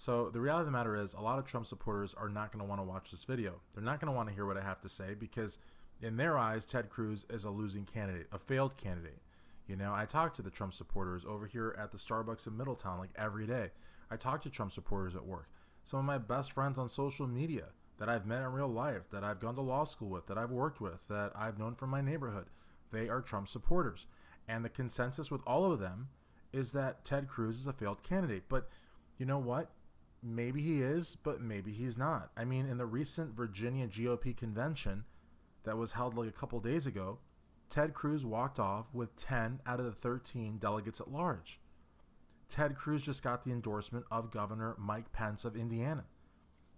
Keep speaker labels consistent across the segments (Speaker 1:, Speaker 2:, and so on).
Speaker 1: So the reality of the matter is, a lot of Trump supporters are not going to want to watch this video. They're not going to want to hear what I have to say because, in their eyes, Ted Cruz is a losing candidate, a failed candidate. You know, I talk to the Trump supporters over here at the Starbucks in Middletown like every day. I talk to Trump supporters at work. Some of my best friends on social media that I've met in real life, that I've gone to law school with, that I've worked with, that I've known from my neighborhood, they are Trump supporters. And the consensus with all of them is that Ted Cruz is a failed candidate. But you know what? Maybe he is, but maybe he's not. I mean, in the recent Virginia GOP convention that was held like a couple days ago, Ted Cruz walked off with 10 out of the 13 delegates at large. Ted Cruz just got the endorsement of Governor Mike Pence of Indiana.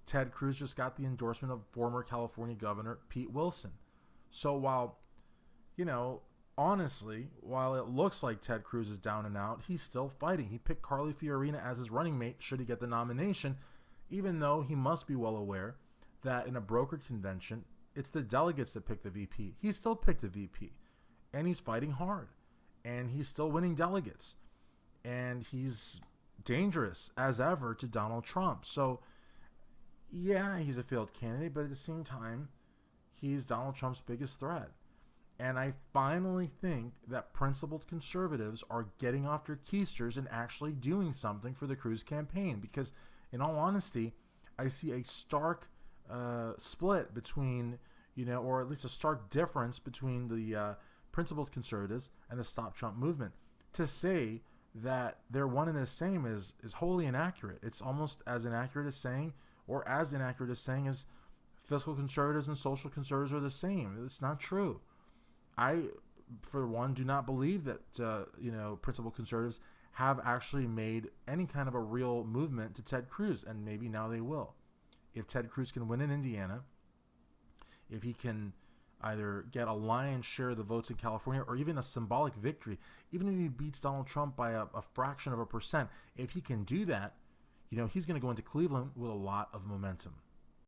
Speaker 1: Ted Cruz just got the endorsement of former California Governor Pete Wilson. So while, honestly, while it looks like Ted Cruz is down and out, he's still fighting. He picked Carly Fiorina as his running mate should he get the nomination, even though he must be well aware that in a brokered convention, it's the delegates that pick the VP. He still picked the VP, and he's fighting hard, and he's still winning delegates, and he's dangerous as ever to Donald Trump. So, yeah, he's a failed candidate, but at the same time, he's Donald Trump's biggest threat. And I finally think that principled conservatives are getting off their keisters and actually doing something for the Cruz campaign. Because, in all honesty, I see a stark split between, or at least a stark difference between the principled conservatives and the Stop Trump movement. To say that they're one and the same is wholly inaccurate. It's almost as inaccurate as saying, or as inaccurate as saying, as fiscal conservatives and social conservatives are the same. It's not true. I, for one, do not believe that, principled conservatives have actually made any kind of a real movement to Ted Cruz, and maybe now they will. If Ted Cruz can win in Indiana, if he can either get a lion's share of the votes in California or even a symbolic victory, even if he beats Donald Trump by a fraction of a percent, if he can do that, he's going to go into Cleveland with a lot of momentum.